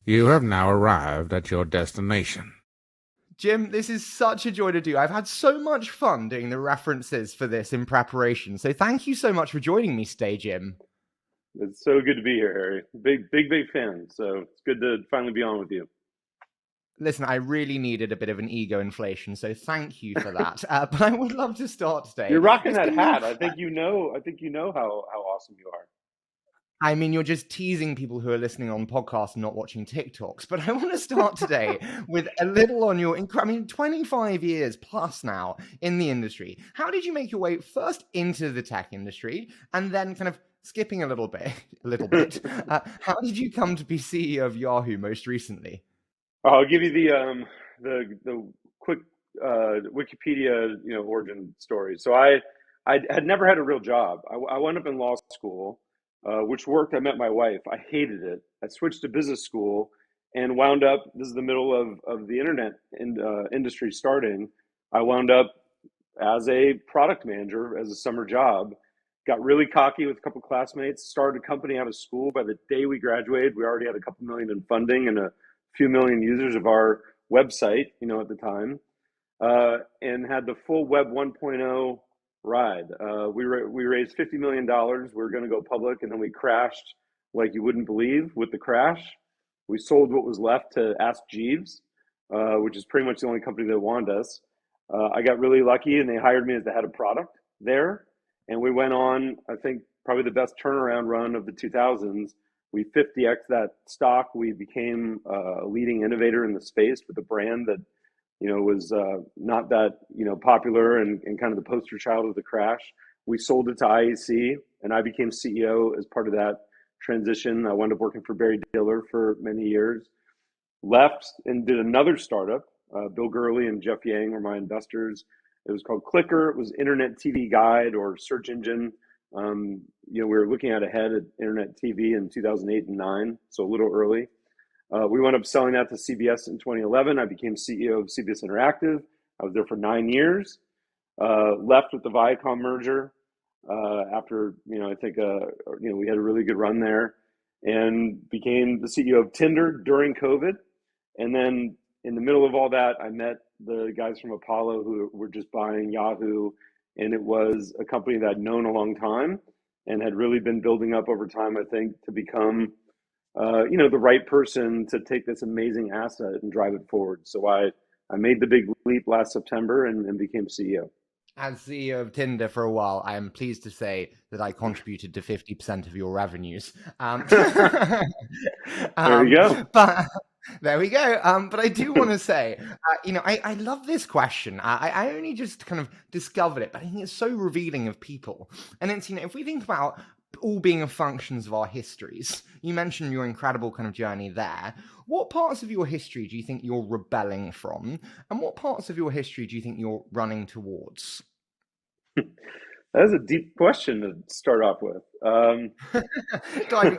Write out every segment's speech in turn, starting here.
You have now arrived at your destination. Jim, this is such a joy to do. I've had so much fun doing the references for this in preparation. So thank you so much for joining me today, Jim. It's so good to be here, Harry. Big fan. So it's good to finally be on with you. Listen, I really needed a bit of an ego inflation, so thank you for that. But I would love to start today. You're rocking It's that been hat. I think you know how awesome you are. I mean, you're just teasing people who are listening on podcasts and not watching TikToks. But I want to start today with a little on your, 25 years plus now in the industry. How did you make your way first into the tech industry and then kind of skipping a little bit, how did you come to be CEO of Yahoo most recently? I'll give you the quick Wikipedia origin story. So I had never had a real job. I wound up in law school, which worked. I met my wife. I hated it. I switched to business school and wound up. This is the middle of the internet industry starting. I wound up as a product manager as a summer job. Got really cocky with a couple classmates. Started a company out of school. By the day we graduated, we already had a couple million in funding and a few million users of our website, at the time, and had the full Web 1.0 ride. We raised $50 million. We were going to go public, and then we crashed like you wouldn't believe with the crash. We sold what was left to Ask Jeeves, which is pretty much the only company that wanted us. I got really lucky, and they hired me as the head of product there. And we went on, I think, probably the best turnaround run of the 2000s. We 50x that stock. We became a leading innovator in the space with a brand that, was not that, popular and kind of the poster child of the crash. We sold it to IAC, and I became CEO as part of that transition. I wound up working for Barry Diller for many years. Left and did another startup. Bill Gurley and Jeff Yang were my investors. It was called Clicker. It was Internet TV Guide or search engine. We were looking ahead at internet TV in 2008 and 9, so a little early. We wound up selling that to CBS in 2011. I became CEO of CBS Interactive. I was there for 9 years. Left with the Viacom merger after, I think, we had a really good run there, and became the CEO of Tinder during COVID. And then in the middle of all that, I met the guys from Apollo who were just buying Yahoo. And it was a company that I'd known a long time and had really been building up over time, I think, to become, the right person to take this amazing asset and drive it forward. So I made the big leap last September and became CEO. As CEO of Tinder for a while, I am pleased to say that I contributed to 50% of your revenues. There you go. But there we go. But I do want to say, I love this question. I only just kind of discovered it, but I think it's so revealing of people. And it's, if we think about all being functions of our histories, you mentioned your incredible kind of journey there. What parts of your history do you think you're rebelling from? And what parts of your history do you think you're running towards? That's a deep question to start off with. I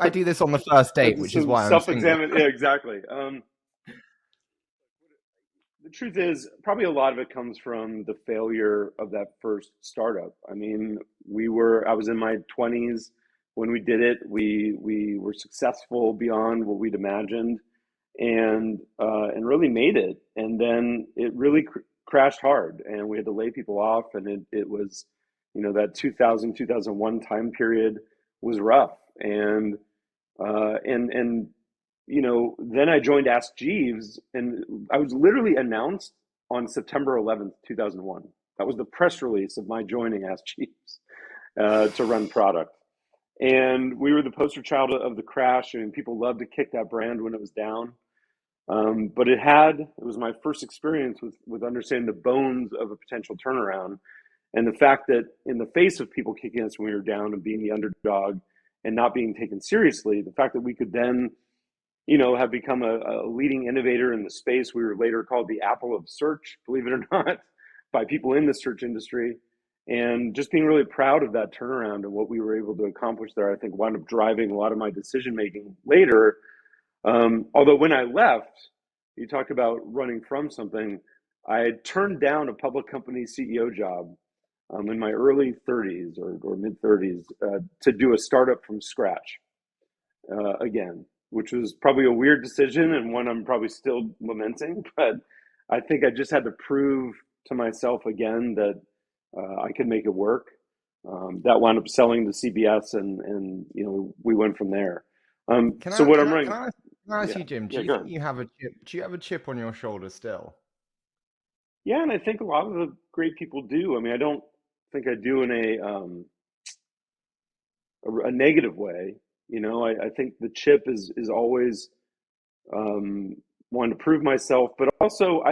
do this on the first date, which is why I'm self-examine. Yeah, exactly. The truth is, probably a lot of it comes from the failure of that first startup. I mean, I was in my 20s when we did it. We were successful beyond what we'd imagined, and really made it. And then it really crashed hard, and we had to lay people off. And it was, that 2000, 2001 time period was rough. And then I joined Ask Jeeves, and I was literally announced on September 11th, 2001. That was the press release of my joining Ask Jeeves to run product. And we were the poster child of the crash, and people loved to kick that brand when it was down. But it was my first experience with understanding the bones of a potential turnaround. And the fact that in the face of people kicking us when we were down and being the underdog and not being taken seriously, the fact that we could then, have become a leading innovator in the space. We were later called the Apple of search, believe it or not, by people in the search industry. And just being really proud of that turnaround and what we were able to accomplish there, I think wound up driving a lot of my decision-making later. Although when I left, you talked about running from something, I had turned down a public company CEO job in my early 30s or mid 30s to do a startup from scratch again. which was probably a weird decision and one I'm probably still lamenting. But I think I just had to prove to myself again that I could make it work. That wound up selling to CBS, and we went from there. Can So I what can I'm I, running, can I, can I ask yeah, you, Jim? Do yeah, you go think ahead. you have a chip? Do you have a chip on your shoulder still? Yeah, and I think a lot of the great people do. I mean, I don't think I do in a negative way. I think the chip is always um, wanting to prove myself, but also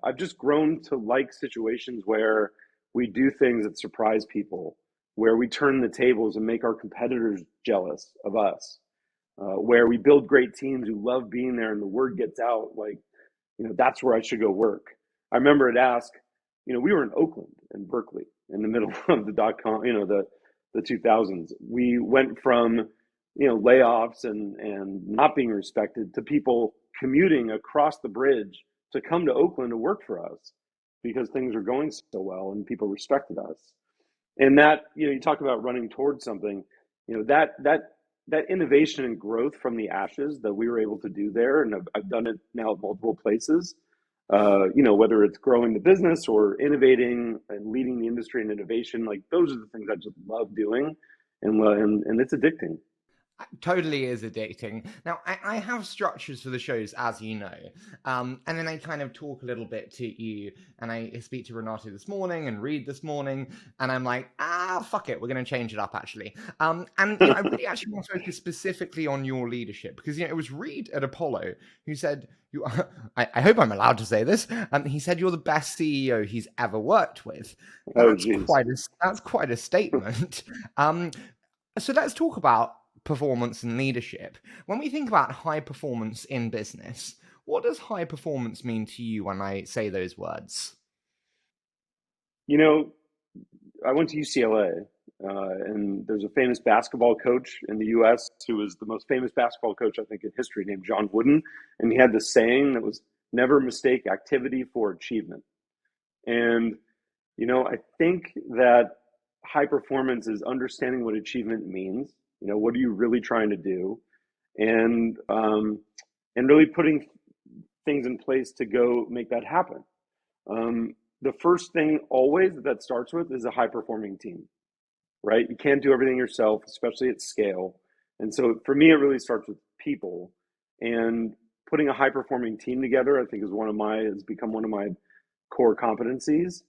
I've just grown to like situations where we do things that surprise people, where we turn the tables and make our competitors jealous of us, where we build great teams who love being there, and the word gets out like, that's where I should go work. I remember at Ask, we were in Oakland and Berkeley in the middle of the dot com, the 2000s. We went from, layoffs and not being respected to people commuting across the bridge to come to Oakland to work for us because things were going so well and people respected us. And that, you talk about running towards something, that innovation and growth from the ashes that we were able to do there, and I've done it now at multiple places. Whether it's growing the business or innovating and leading the industry in innovation, like those are the things I just love doing, and it's addicting. Totally is addicting. Now, I have structures for the shows, as you know, and then I kind of talk a little bit to you, and I speak to Renato this morning and Reed this morning, and I'm like, fuck it, we're going to change it up, actually. And I really actually want to focus specifically on your leadership, because it was Reed at Apollo who said, I hope I'm allowed to say this, he said you're the best CEO he's ever worked with. Oh, That's geez. quite a statement. So let's talk about performance and leadership. When we think about high performance in business, what does high performance mean to you when I say those words? You know, I went to UCLA, and there's a famous basketball coach in the U.S. who was the most famous basketball coach, I think, in history, named John Wooden. And he had this saying that was never mistake activity for achievement. And, I think that high performance is understanding what achievement means. What are you really trying to do? And really putting things in place to go make that happen. The first thing always that starts with is a high performing team, right? You can't do everything yourself, especially at scale. And so for me, it really starts with people, and putting a high performing team together, I think has become one of my core competencies.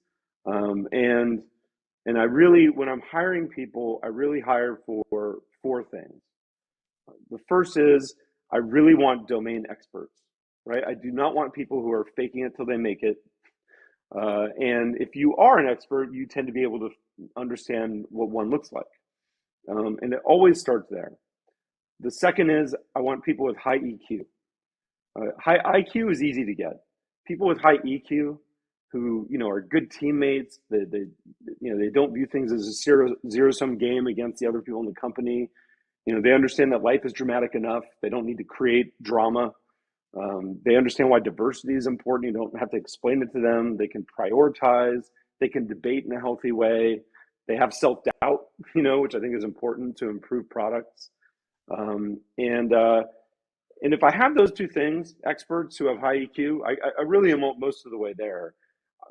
And I really, when I'm hiring people, I really hire for four things. The first is I really want domain experts, right? I do not want people who are faking it till they make it. And if you are an expert, you tend to be able to understand what one looks like. And it always starts there. The second is I want people with high EQ. High IQ is easy to get. People with high EQ who are good teammates. They don't view things as a zero sum game against the other people in the company. They understand that life is dramatic enough. They don't need to create drama. They understand why diversity is important. You don't have to explain it to them. They can prioritize. They can debate in a healthy way. They have self-doubt, which I think is important to improve products. And if I have those two things, experts who have high EQ, I really am most of the way there.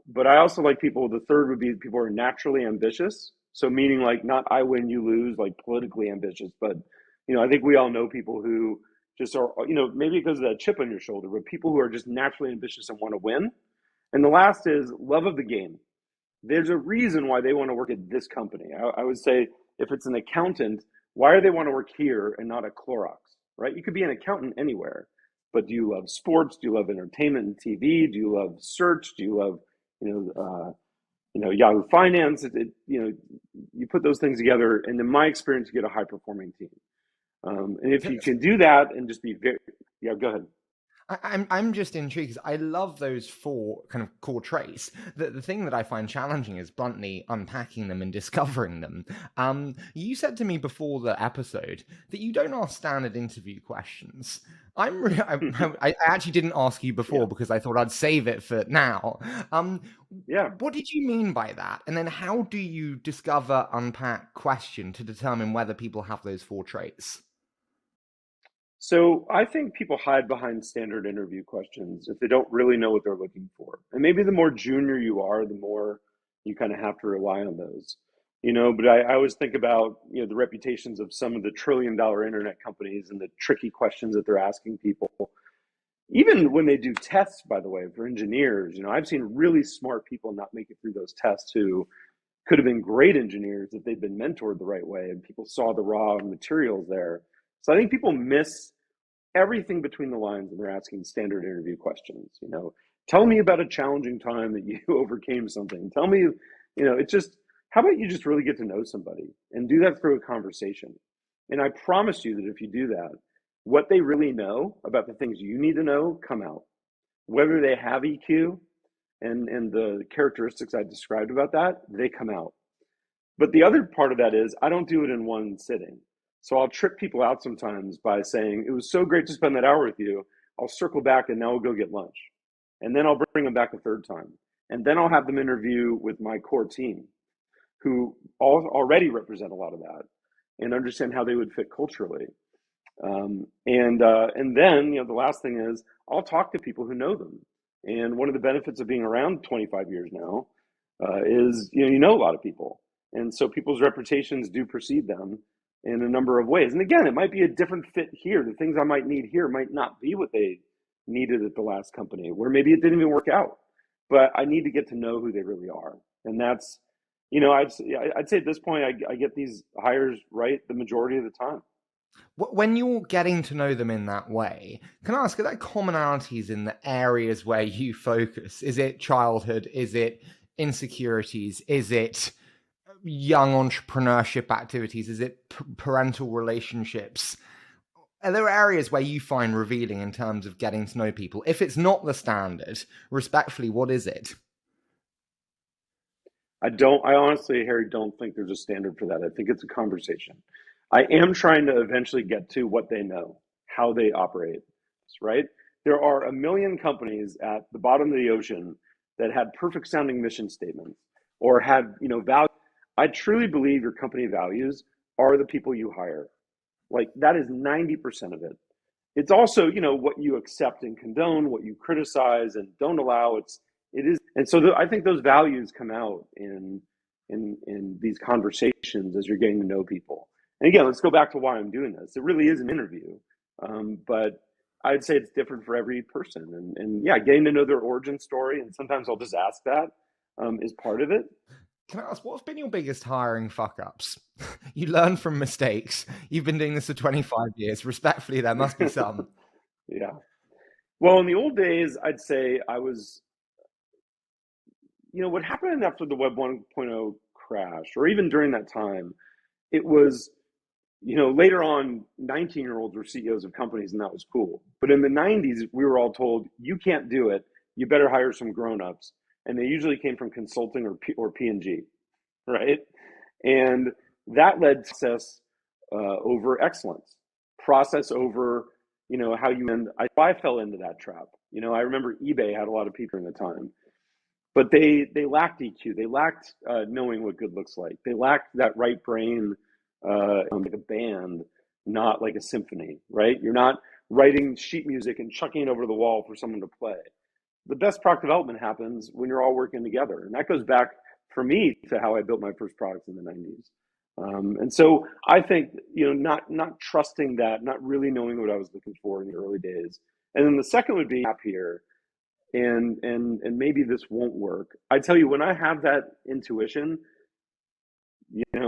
But I also like people, the third would be people who are naturally ambitious. So meaning like not I win, you lose, like politically ambitious. But, I think we all know people who just are, maybe because of that chip on your shoulder, but people who are just naturally ambitious and want to win. And the last is love of the game. There's a reason why they want to work at this company. I would say if it's an accountant, why do they want to work here and not at Clorox, right? You could be an accountant anywhere, but do you love sports? Do you love entertainment and TV? Do you love search? Do you love, Yahoo Finance? You put those things together, and in my experience, you get a high performing team. And if you can do that and just be very, yeah, go ahead. I'm just intrigued because I love those four kind of core traits. The thing that I find challenging is bluntly unpacking them and discovering them. You said to me before the episode that you don't ask standard interview questions. I actually didn't ask you before because I thought I'd save it for now. Yeah. What did you mean by that? And then how do you discover, unpack, question to determine whether people have those four traits? So I think people hide behind standard interview questions if they don't really know what they're looking for. And maybe the more junior you are, the more you kind of have to rely on those. But I always think about, the reputations of some of the trillion-dollar internet companies and the tricky questions that they're asking people. Even when they do tests, by the way, for engineers, I've seen really smart people not make it through those tests who could have been great engineers if they'd been mentored the right way and people saw the raw materials there. So I think people miss everything between the lines when they're asking standard interview questions. Tell me about a challenging time that you overcame something. Tell me, it's just, how about you just really get to know somebody and do that through a conversation? And I promise you that if you do that, what they really know about the things you need to know come out. Whether they have EQ and the characteristics I described about that, they come out. But the other part of that is I don't do it in one sitting. So I'll trip people out sometimes by saying, it was so great to spend that hour with you. I'll circle back and now we'll go get lunch. And then I'll bring them back a third time. And then I'll have them interview with my core team who already represent a lot of that and understand how they would fit culturally. And then, the last thing is I'll talk to people who know them. And one of the benefits of being around 25 years now is, you know a lot of people. And so people's reputations do precede them in a number of ways. And again, it might be a different fit here. The things I might need here might not be what they needed at the last company, where maybe it didn't even work out. But I need to get to know who they really are. And that's, I'd say at this point, I get these hires right the majority of the time. When you're getting to know them in that way, can I ask, are there commonalities in the areas where you focus? Is it childhood? Is it insecurities? Is it young entrepreneurship activities? Is it parental relationships? Are there areas where you find revealing in terms of getting to know people? If it's not the standard, respectfully, what is it? I honestly, Harry, don't think there's a standard for that. I think it's a conversation. I am trying to eventually get to what they know, how they operate, right? There are a million companies at the bottom of the ocean that had perfect sounding mission statements or had, value. I truly believe your company values are the people you hire. Like that is 90% of it. It's also, what you accept and condone, what you criticize and don't allow. It is. And so I think those values come out in these conversations as you're getting to know people. And again, let's go back to why I'm doing this. It really is an interview, but I'd say it's different for every person. And yeah, getting to know their origin story, and sometimes I'll just ask that is part of it. Can I ask, what's been your biggest hiring fuck-ups? You learn from mistakes. You've been doing this for 25 years. Respectfully, there must be some. Yeah. Well, in the old days, I'd say I was, what happened after the Web 1.0 crash, or even during that time, it was, later on, 19-year-olds were CEOs of companies, and that was cool. But in the 90s, we were all told, you can't do it. You better hire some grown-ups. And they usually came from consulting or P&G, right? And that led to process over excellence, process over, how you end. I fell into that trap. I remember eBay had a lot of people in the time, but they lacked EQ. They lacked knowing what good looks like. They lacked that right brain, like a band, not like a symphony, right? You're not writing sheet music and chucking it over the wall for someone to play. The best product development happens when you're all working together. And that goes back for me to how I built my first products in the 90s. And so I think, not trusting that, not really knowing what I was looking for in the early days. And then the second would be up here. And maybe this won't work. I tell you, when I have that intuition,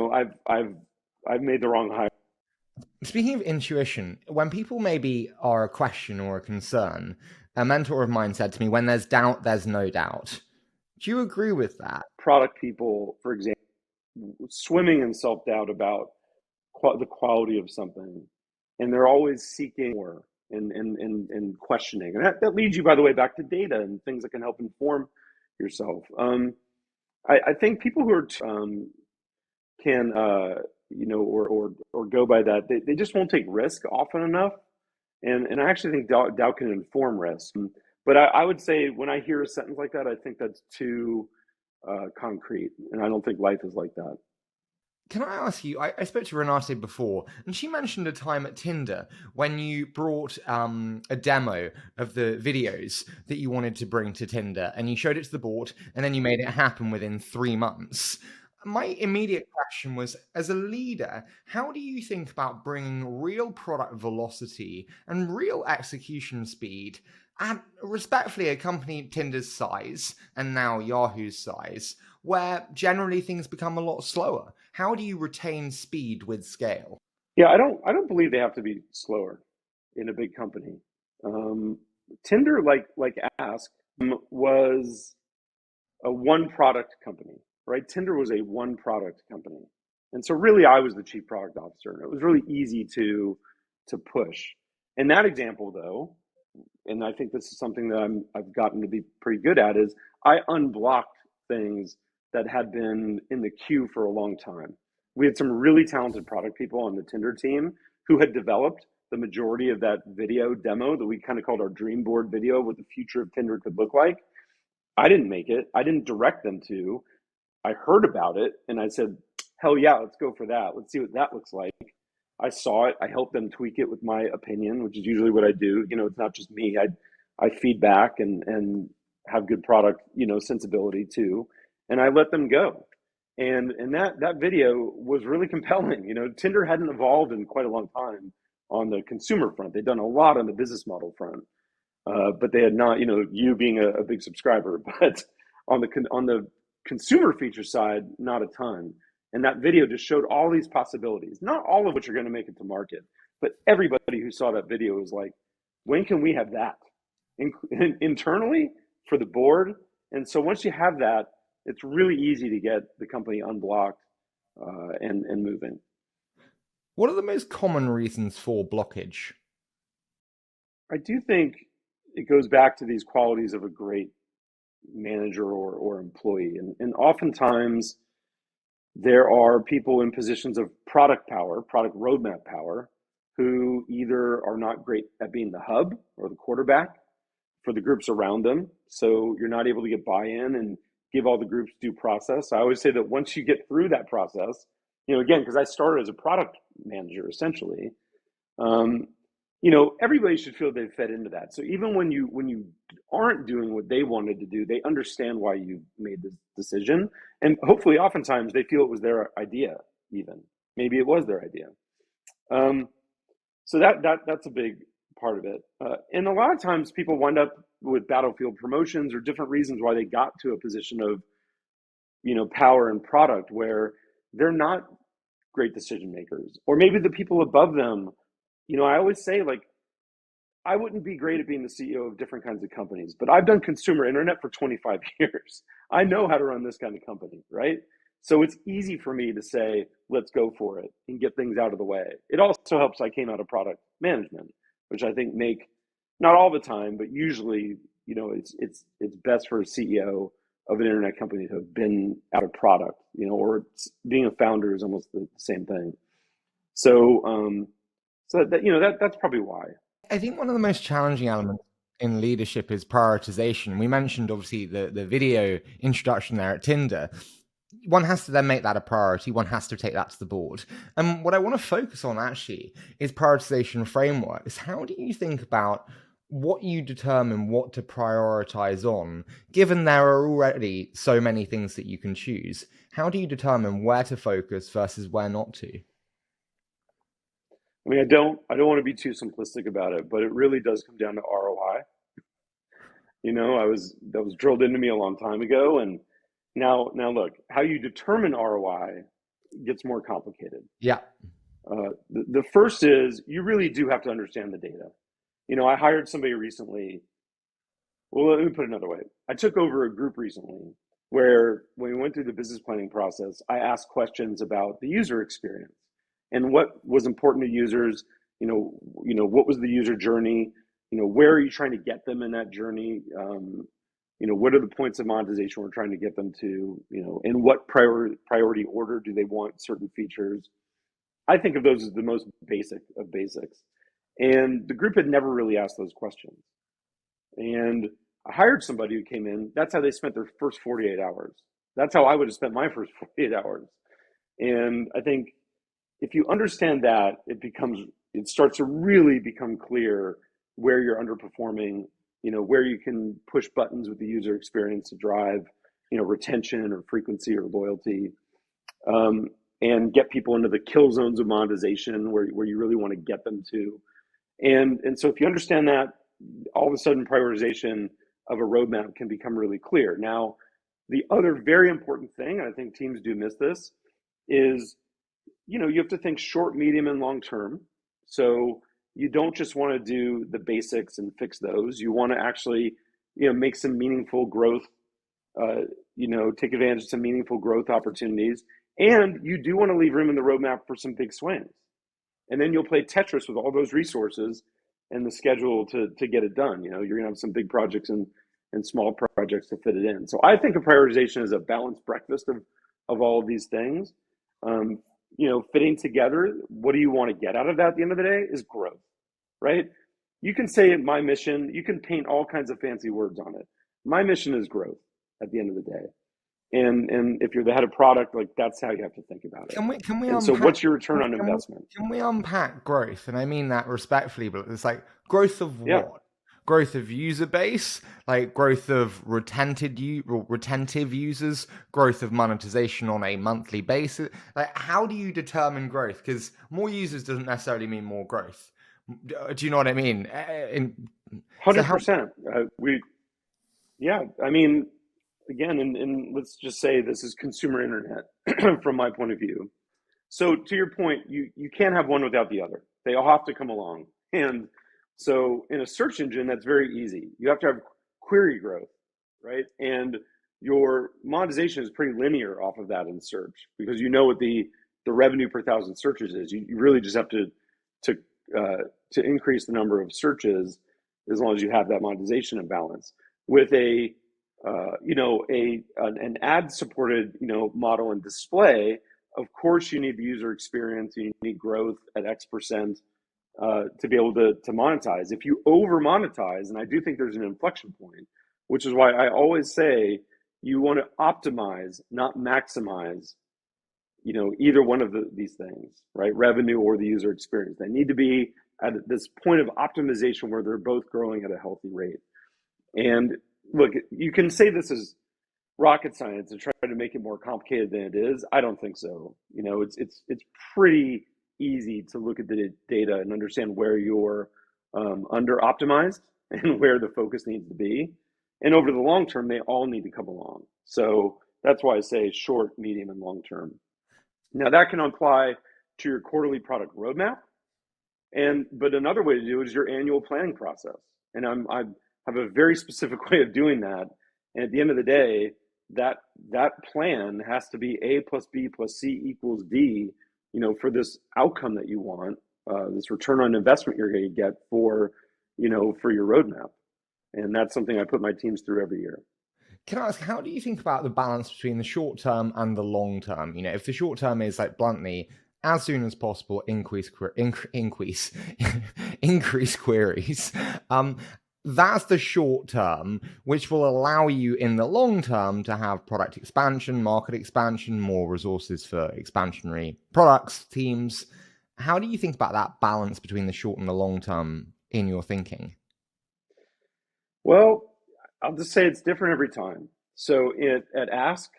I've made the wrong hire. Speaking of intuition, when people maybe are a question or a concern, a mentor of mine said to me, when there's doubt, there's no doubt. Do you agree with that? Product people, for example, swimming in self-doubt about the quality of something, and they're always seeking more and questioning. And that leads you, by the way, back to data and things that can help inform yourself. I think people who are can or go by that, they just won't take risk often enough. And I actually think doubt can inform risk. But I would say when I hear a sentence like that, I think that's too concrete. And I don't think life is like that. Can I ask you? I spoke to Renate before, and she mentioned a time at Tinder when you brought a demo of the videos that you wanted to bring to Tinder, and you showed it to the board, and then you made it happen within 3 months. My immediate question was, as a leader, how do you think about bringing real product velocity and real execution speed at, respectfully, a company Tinder's size and now Yahoo's size, where generally things become a lot slower? How do you retain speed with scale? Yeah, I don't believe they have to be slower in a big company. Tinder, like Ask, was a one product company, right? Tinder was a one product company. And so really I was the chief product officer, and it was really easy to push. In that example though, and I think this is something that I've gotten to be pretty good at, is I unblocked things that had been in the queue for a long time. We had some really talented product people on the Tinder team who had developed the majority of that video demo that we kind of called our dream board video, what the future of Tinder could look like. I didn't make it. I didn't direct them to. I heard about it and I said, hell yeah, let's go for that. Let's see what that looks like. I saw it. I helped them tweak it with my opinion, which is usually what I do. It's not just me. I feed back and have good product, sensibility too. And I let them go. And that video was really compelling. Tinder hadn't evolved in quite a long time on the consumer front. They'd done a lot on the business model front. But they had not, you being a big subscriber, but on the consumer feature side, not a ton. And that video just showed all these possibilities, not all of which are going to make it to market, but everybody who saw that video was like, when can we have that internally for the board? And so once you have that, it's really easy to get the company unblocked and moving. What are the most common reasons for blockage? I do think it goes back to these qualities of a great manager or employee. And oftentimes there are people in positions of product power, product roadmap power, who either are not great at being the hub or the quarterback for the groups around them. So you're not able to get buy-in and give all the groups due process. I always say that once you get through that process, again, because I started as a product manager essentially, everybody should feel they've fed into that. So even when you aren't doing what they wanted to do, they understand why you made this decision. And hopefully oftentimes they feel it was their idea even. Maybe it was their idea. So that's a big part of it. And a lot of times people wind up with battlefield promotions or different reasons why they got to a position of, power and product where they're not great decision makers. Or maybe the people above them, I always say, like, I wouldn't be great at being the CEO of different kinds of companies, but I've done consumer internet for 25 years. I know how to run this kind of company, right? So it's easy for me to say, let's go for it and get things out of the way. It also helps I came out of product management, which I think not all the time, but usually, it's best for a CEO of an internet company to have been out of product, or being a founder is almost the same thing. So, that's probably why. I think one of the most challenging elements in leadership is prioritization. We mentioned obviously the video introduction there at Tinder. One has to then make that a priority. One has to take that to the board. And what I want to focus on actually is prioritization frameworks. How do you think about what you determine what to prioritize on, given there are already so many things that you can choose? How do you determine where to focus versus where not to? I mean, I don't want to be too simplistic about it, but it really does come down to ROI. That was drilled into me a long time ago, and now look, how you determine ROI gets more complicated. Yeah. The first is you really do have to understand the data. I hired somebody recently. Well, let me put it another way. I took over a group recently where when we went through the business planning process, I asked questions about the user experience and what was important to users. What was the user journey? Where are you trying to get them in that journey? What are the points of monetization we're trying to get them to? In what priority order do they want certain features? I think of those as the most basic of basics. And the group had never really asked those questions. And I hired somebody who came in. That's how they spent their first 48 hours. That's how I would have spent my first 48 hours. And I think if you understand that, it starts to really become clear where you're underperforming, where you can push buttons with the user experience to drive, retention or frequency or loyalty, and get people into the kill zones of monetization where you really want to get them to. And so if you understand that, all of a sudden prioritization of a roadmap can become really clear. Now, the other very important thing, and I think teams do miss this, is you have to think short, medium, and long term. So you don't just want to do the basics and fix those. You want to actually, make some meaningful growth, take advantage of some meaningful growth opportunities. And you do want to leave room in the roadmap for some big swings. And then you'll play Tetris with all those resources and the schedule to get it done. You're going to have some big projects and small projects to fit it in. So I think of prioritization as a balanced breakfast of all of these things. Fitting together, what do you want to get out of that at the end of the day is growth, right? You can say my mission, you can paint all kinds of fancy words on it. My mission is growth at the end of the day. And if you're the head of product, like that's how you have to think about it. Can we and so what's your return on investment? Can we unpack growth? And I mean that respectfully, but it's like growth of what? Yeah. Growth of user base, like growth of retentive users, growth of monetization on a monthly basis. Like, how do you determine growth? Because more users doesn't necessarily mean more growth. Do you know what I mean? 100%. I mean, again, and let's just say this is consumer internet from my point of view. So to your point, you can't have one without the other. They all have to come along. And so in a search engine, that's very easy. You have to have query growth, right? And your monetization is pretty linear off of that in search because you know what the revenue per thousand searches is. You really just have to increase the number of searches as long as you have that monetization in balance. With an ad supported model and display, of course you need the user experience, you need growth at X% to be able to monetize. If you over monetize, and I do think there's an inflection point, which is why I always say you want to optimize, not maximize, either one of these things, right? Revenue or the user experience. They need to be at this point of optimization where they're both growing at a healthy rate. And look, you can say this is rocket science and try to make it more complicated than it is. I don't think so. It's pretty easy to look at the data and understand where you're under optimized and where the focus needs to be. And over the long term, they all need to come along. So that's why I say short, medium, and long term. Now that can apply to your quarterly product roadmap. But another way to do it is your annual planning process. And I have a very specific way of doing that. And at the end of the day, that plan has to be A plus B plus C equals D, for this outcome that you want, this return on investment you're going to get for your roadmap. And that's something I put my teams through every year. Can I ask, how do you think about the balance between the short term and the long term? If the short term is like bluntly, as soon as possible, increase queries. That's the short term, which will allow you in the long term to have product expansion, market expansion, more resources for expansionary products, teams. How do you think about that balance between the short and the long term in your thinking? Well, I'll just say it's different every time. So at Ask,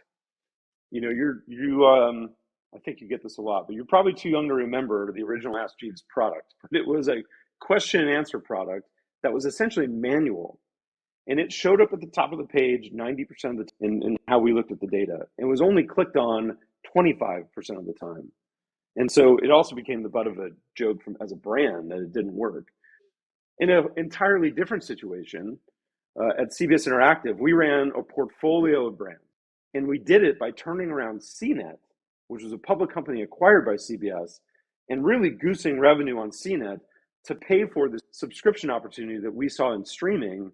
I think you get this a lot, but you're probably too young to remember the original Ask Jeeves product. But it was a question and answer product that was essentially manual. And it showed up at the top of the page 90% of the time in how we looked at the data. It was only clicked on 25% of the time. And so it also became the butt of a joke as a brand that it didn't work. In an entirely different situation, at CBS Interactive, we ran a portfolio of brands. And we did it by turning around CNET, which was a public company acquired by CBS, and really goosing revenue on CNET to pay for the subscription opportunity that we saw in streaming.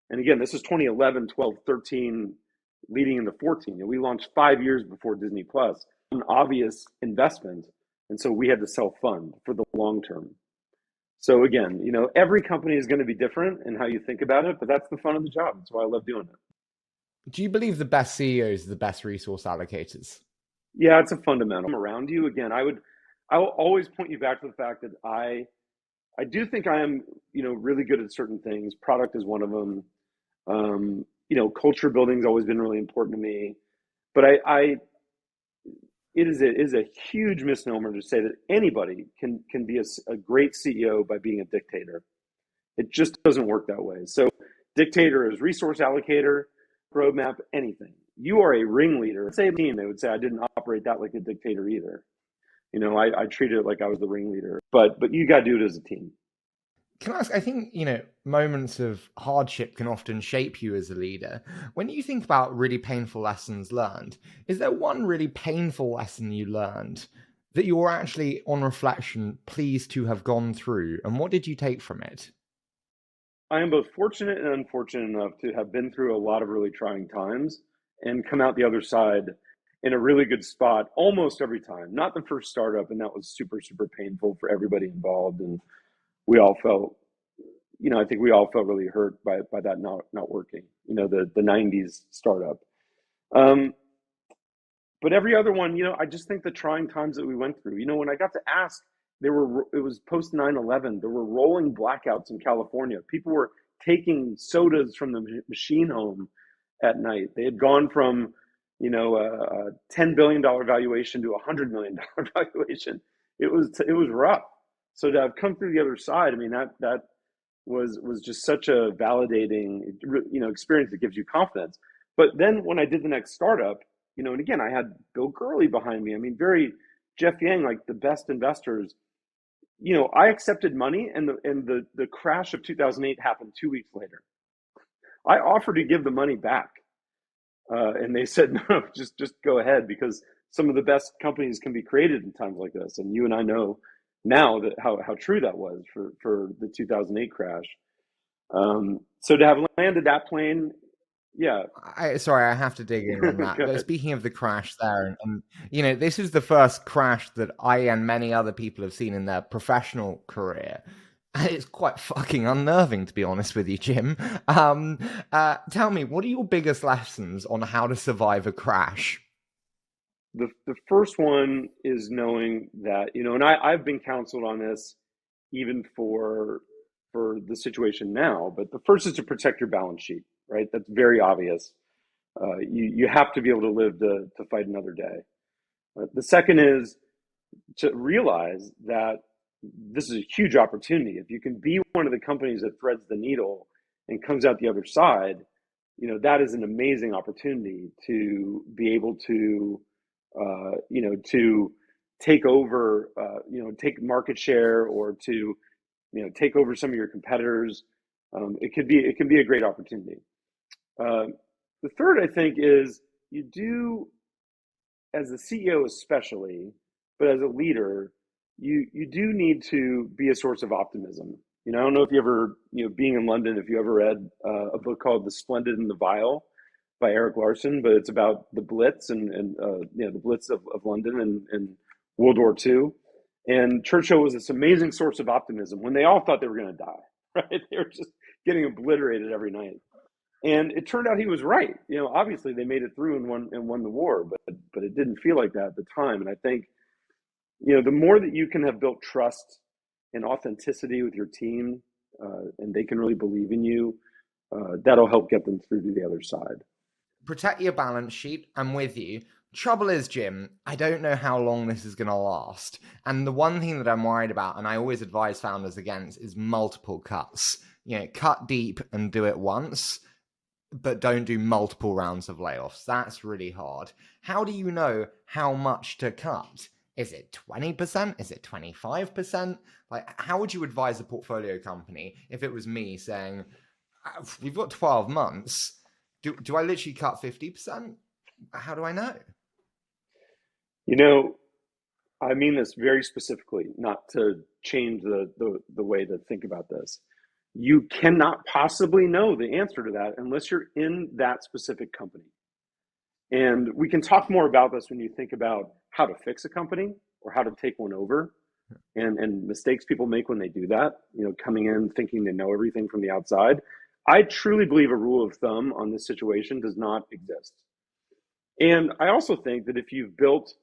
And again, this is 2011, 12, 13, leading into 14. And we launched 5 years before Disney Plus, an obvious investment. And so we had to self-fund for the long term. So again, every company is going to be different in how you think about it, but that's the fun of the job. That's why I love doing it. Do you believe the best CEOs are the best resource allocators? Yeah, it's a fundamental around you. Again, I will always point you back to the fact that I do think I am, really good at certain things. Product is one of them. Culture building has always been really important to me. But it is a huge misnomer to say that anybody can be a great CEO by being a dictator. It just doesn't work that way. So dictator is resource allocator, roadmap, anything. You are a ringleader. Say a team, they would say I didn't operate that like a dictator either. I treated it like I was the ringleader. But you got to do it as a team. Can I ask, I think, moments of hardship can often shape you as a leader. When you think about really painful lessons learned, is there one really painful lesson you learned that you're actually, on reflection, pleased to have gone through? And what did you take from it? I am both fortunate and unfortunate enough to have been through a lot of really trying times and come out the other side in a really good spot almost every time. Not the first startup, and that was super, super painful for everybody involved. And we all felt, I think we all felt really hurt by that not working, the 90s startup. But every other one, I just think the trying times that we went through, when I got to ask, it was post 9/11, there were rolling blackouts in California. People were taking sodas from the machine home at night. They had gone from, a $10 billion valuation to a $100 million valuation. It was rough. So to have come through the other side, I mean, that was just such a validating, experience that gives you confidence. But then when I did the next startup, and again, I had Bill Gurley behind me. I mean, Jeff Yang, like the best investors. I accepted money, and the crash of 2008 happened 2 weeks later. I offered to give the money back, and they said no, just go ahead, because some of the best companies can be created in times like this. And you and I know now that how true that was for the 2008 crash. So to have landed that plane, yeah. Sorry, I have to dig in on that. But speaking of the crash there, and this is the first crash that I and many other people have seen in their professional career. And it's quite fucking unnerving, to be honest with you, Jim. Tell me, what are your biggest lessons on how to survive a crash? The first one is knowing that, and I've been counseled on this even for the situation now, but the first is to protect your balance sheet, right? That's very obvious. You have to be able to live to fight another day. The second is to realize that this is a huge opportunity. If you can be one of the companies that threads the needle and comes out the other side, that is an amazing opportunity to be able to, to take over, take market share, or to, take over some of your competitors. It can be a great opportunity. The third, I think, is you do, as a CEO especially, but as a leader, you do need to be a source of optimism. I don't know if you ever, being in London, if you ever read a book called The Splendid and the Vile by Eric Larson, but it's about the Blitz and the Blitz of London and World War II. And Churchill was this amazing source of optimism when they all thought they were going to die, right? They were just getting obliterated every night. And it turned out he was right. Obviously they made it through and won the war, but it didn't feel like that at the time. And I think, the more that you can have built trust and authenticity with your team, and they can really believe in you, that'll help get them through to the other side. Protect your balance sheet. I'm with you. Trouble is, Jim, I don't know how long this is going to last. And the one thing that I'm worried about, and I always advise founders against, is multiple cuts. Cut deep and do it once, but don't do multiple rounds of layoffs. That's really hard. How do you know how much to cut? Is it 20%? Is it 25%? Like, how would you advise a portfolio company if it was me saying, we've got 12 months. Do I literally cut 50%? How do I know? I mean this very specifically, not to change the way to think about this. You cannot possibly know the answer to that unless you're in that specific company. And we can talk more about this when you think about how to fix a company or how to take one over, and mistakes people make when they do that, coming in thinking they know everything from the outside. I truly believe a rule of thumb on this situation does not exist. And I also think that if you've built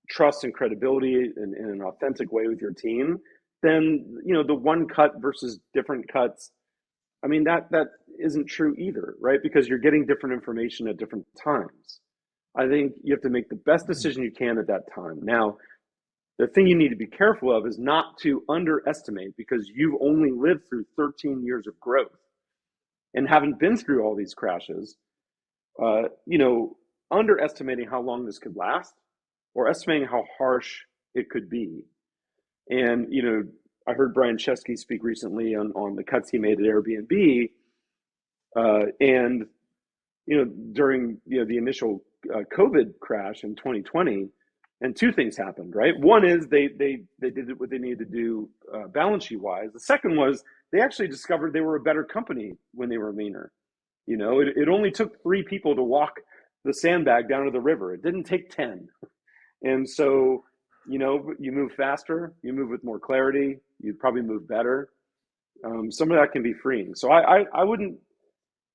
trust and credibility in an authentic way with your team, then the one cut versus different cuts. I mean, that isn't true either, right? Because you're getting different information at different times. I think you have to make the best decision you can at that time. Now, the thing you need to be careful of is not to underestimate, because you've only lived through 13 years of growth and haven't been through all these crashes. Underestimating how long this could last, or estimating how harsh it could be. And I heard Brian Chesky speak recently on the cuts he made at Airbnb, and during the initial COVID crash in 2020, and two things happened, right? One is they did what they needed to do balance sheet wise. The second was they actually discovered they were a better company when they were leaner. It only took 3 people to walk the sandbag down to the river. It didn't take 10. And so, you move faster, you move with more clarity, you probably move better. Some of that can be freeing. So I wouldn't,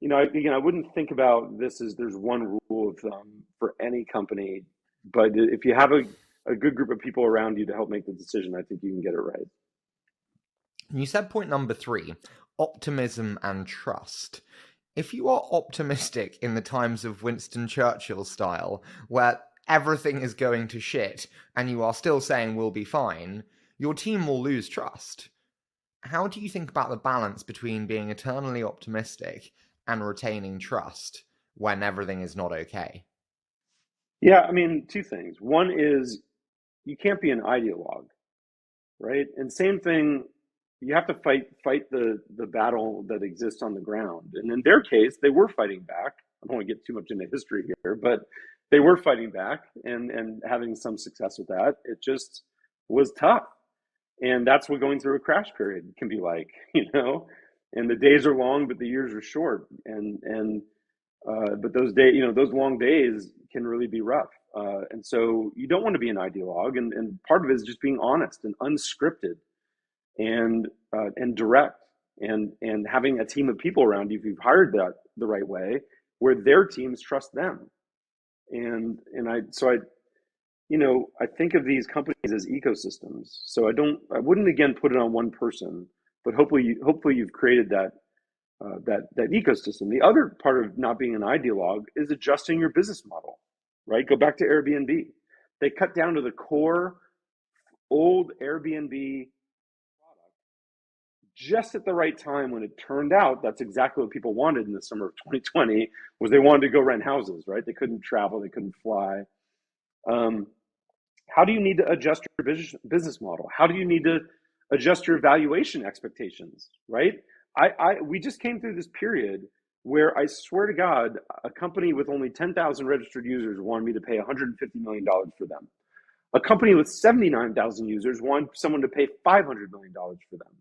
I wouldn't think about this as there's one rule of thumb for any company. But if you have a good group of people around you to help make the decision, I think you can get it right. You said point number 3, optimism and trust. If you are optimistic in the times of Winston Churchill style, where everything is going to shit and you are still saying we'll be fine, your team will lose trust. How do you think about the balance between being eternally optimistic and retaining trust when everything is not okay? Yeah, I mean, 2 things. One is you can't be an ideologue, right? And same thing, you have to fight the battle that exists on the ground. And in their case, they were fighting back. I don't want to get too much into history here, but they were fighting back and having some success with that. It just was tough. And that's what going through a crash period can be like, and the days are long, but the years are short. But those days, those long days can really be rough. And so you don't want to be an ideologue. And part of it is just being honest and unscripted and direct, and having a team of people around you, if you've hired that the right way, where their teams trust them. I think of these companies as ecosystems. So I wouldn't again put it on one person, but hopefully you've created that ecosystem. The other part of not being an ideologue is adjusting your business model, right? Go back to Airbnb. They cut down to the core old Airbnb product just at the right time, when it turned out that's exactly what people wanted in the summer of 2020, was they wanted to go rent houses, right? They couldn't travel, they couldn't fly. How do you need to adjust your business model? How do you need to adjust your valuation expectations, right? We just came through this period where, I swear to God, a company with only 10,000 registered users wanted me to pay $150 million for them. A company with 79,000 users wanted someone to pay $500 million for them.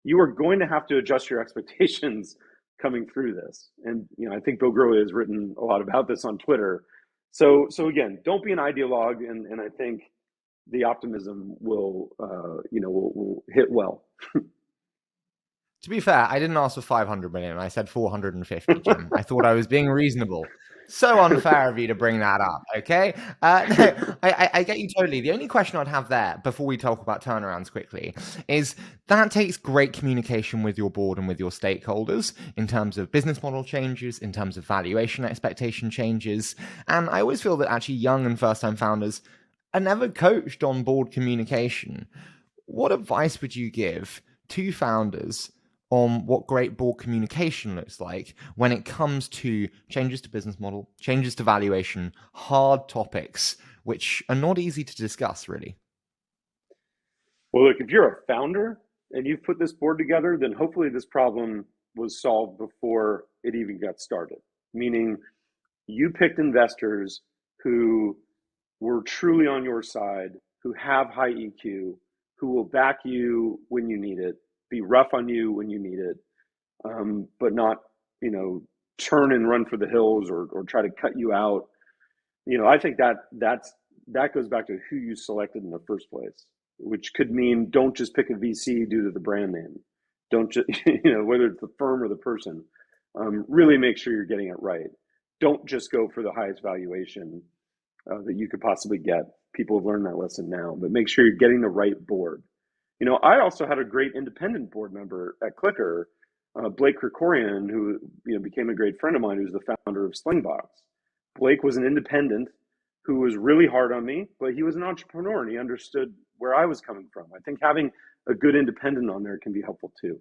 You are going to have to adjust your expectations coming through this. And I think Bill Gurley has written a lot about this on Twitter. So again, don't be an ideologue, and I think the optimism will hit well. To be fair, I didn't ask for 500 million. I said 450, Jim. I thought I was being reasonable. So unfair of you to bring that up, okay? No, I get you totally. The only question I'd have there, before we talk about turnarounds quickly, is that takes great communication with your board and with your stakeholders in terms of business model changes, in terms of valuation expectation changes. And I always feel that actually young and first-time founders are never coached on board communication. What advice would you give to founders on what great board communication looks like when it comes to changes to business model, changes to valuation, hard topics, which are not easy to discuss, really? Well, look, if you're a founder and you've put this board together, then hopefully this problem was solved before it even got started. Meaning you picked investors who were truly on your side, who have high EQ, who will back you when you need it, be rough on you when you need it, but not, turn and run for the hills or try to cut you out. I think that goes back to who you selected in the first place, which could mean don't just pick a VC due to the brand name. Don't just, whether it's the firm or the person, really make sure you're getting it right. Don't just go for the highest valuation. that you could possibly get. People have learned that lesson now, but make sure you're getting the right board. I also had a great independent board member at Clicker, Blake Krikorian, who became a great friend of mine, who's the founder of Slingbox. Blake was an independent who was really hard on me, but he was an entrepreneur and he understood where I was coming from. I think having a good independent on there can be helpful too.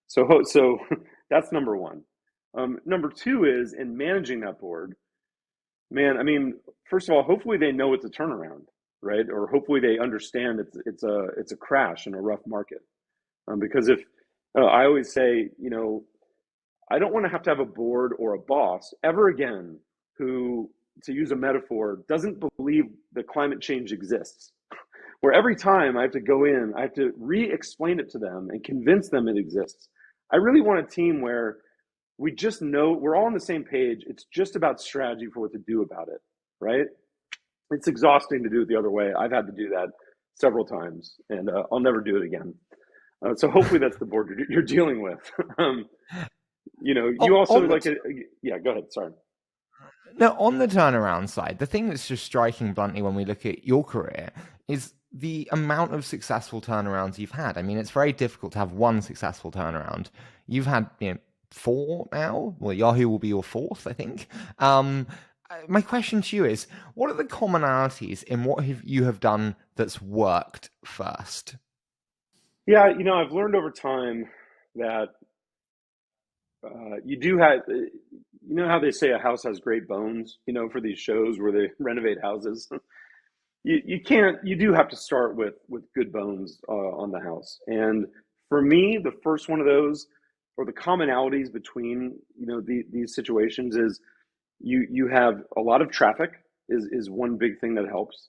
So that's number one. Number two is in managing that board, man, I mean, first of all, hopefully they know it's a turnaround, right? Or hopefully they understand it's a crash in a rough market. Because if I always say, I don't want to have a board or a boss ever again who, to use a metaphor, doesn't believe that climate change exists. Where every time I have to go in, I have to re-explain it to them and convince them it exists. I really want a team where we just know we're all on the same page. It's just about strategy for what to do about it, right? It's exhausting to do it the other way. I've had to do that several times, and I'll never do it again. So hopefully that's the board you're dealing with. You also yeah, go ahead. Sorry. Now, on the turnaround side, the thing that's just striking bluntly when we look at your career is the amount of successful turnarounds you've had. I mean, it's very difficult to have one successful turnaround. You've had, 4 now. Well, Yahoo will be your 4th, I think. My question to you is, what are the commonalities in what you have done that's worked first? Yeah, I've learned over time that you do have, how they say a house has great bones, for these shows where they renovate houses. You do have to start with good bones on the house. And for me, the first one of those, or the commonalities between, these situations is you have a lot of traffic is one big thing that helps.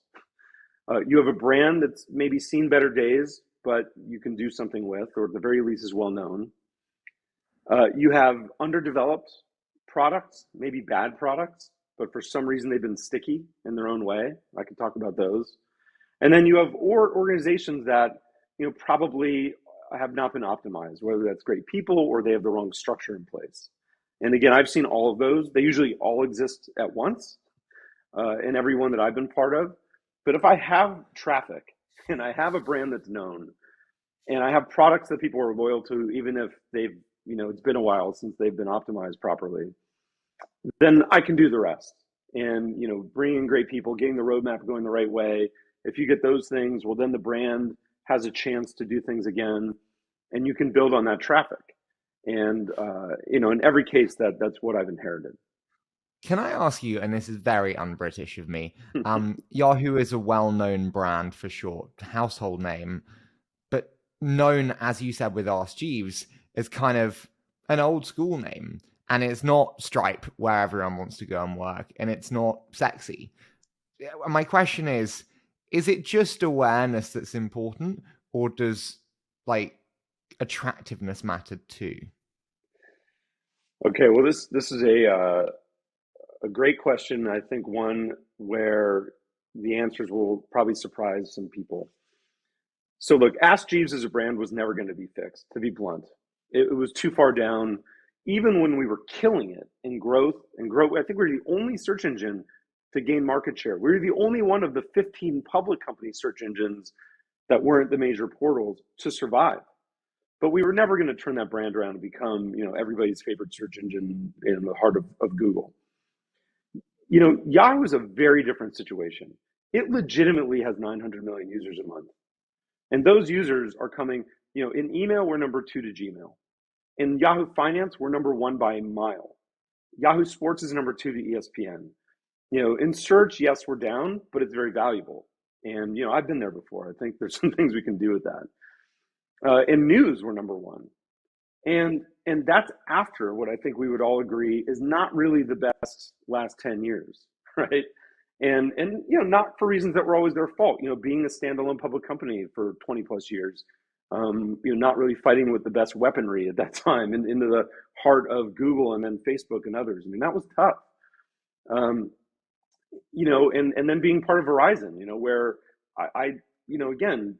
You have a brand that's maybe seen better days, but you can do something with, or at the very least is well known. You have underdeveloped products, maybe bad products, but for some reason they've been sticky in their own way. I could talk about those. And then you have organizations that probably have not been optimized, whether that's great people or they have the wrong structure in place. And again, I've seen all of those. They usually all exist at once in every one that I've been part of. But if I have traffic and I have a brand that's known and I have products that people are loyal to, even if they've, it's been a while since they've been optimized properly, then I can do the rest. And, bringing in great people, getting the roadmap going the right way. If you get those things, well, then the brand has a chance to do things again, and you can build on that traffic. And, in every case, that's what I've inherited. Can I ask you, and this is very un-British of me, Yahoo is a well-known brand for sure, household name, but known, as you said with Ask Jeeves, as kind of an old school name. And it's not Stripe, where everyone wants to go and work, and it's not sexy. My question is it just awareness that's important, or does attractiveness matter too? Okay, well, this is a great question. I think one where the answers will probably surprise some people. So look, Ask Jeeves as a brand was never going to be fixed, to be blunt. It was too far down. Even when we were killing it in growth, I think we're the only search engine to gain market share. We're the only one of the 15 public company search engines that weren't the major portals to survive. But we were never going to turn that brand around and become, everybody's favorite search engine in the heart of Google. Yahoo is a very different situation. It legitimately has 900 million users a month. And those users are coming, in email, we're number 2 to Gmail. In Yahoo Finance, we're number 1 by a mile. Yahoo Sports is number 2 to ESPN. In search, yes, we're down, but it's very valuable. And, I've been there before. I think there's some things we can do with that. In news, we're number 1. And that's after what I think we would all agree is not really the best last 10 years, right? And not for reasons that were always their fault. Being a standalone public company for 20 plus years, not really fighting with the best weaponry at that time into the heart of Google and then Facebook and others. I mean, that was tough. And then being part of Verizon, where I again,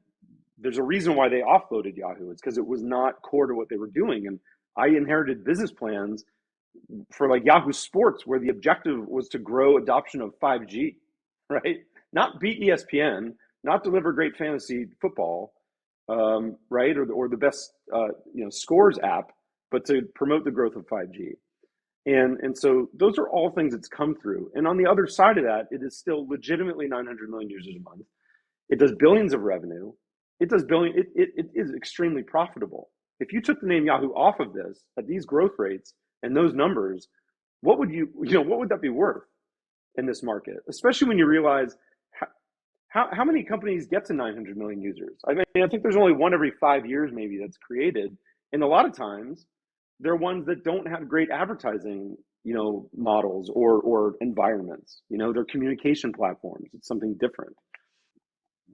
there's a reason why they offloaded Yahoo. It's because it was not core to what they were doing. And I inherited business plans for Yahoo Sports, where the objective was to grow adoption of 5G. right? Not beat ESPN, not deliver great fantasy football, right? Or the best, scores app, but to promote the growth of 5G. And so those are all things it's come through. And on the other side of that, it is still legitimately 900 million users a month. It does billions of revenue. It is extremely profitable. If you took the name Yahoo off of this at these growth rates and those numbers, what would what would that be worth in this market? Especially when you realize how many companies get to 900 million users. I mean, I think there's only one every 5 years maybe that's created. And a lot of times they're ones that don't have great advertising, models or environments. They're communication platforms. It's something different.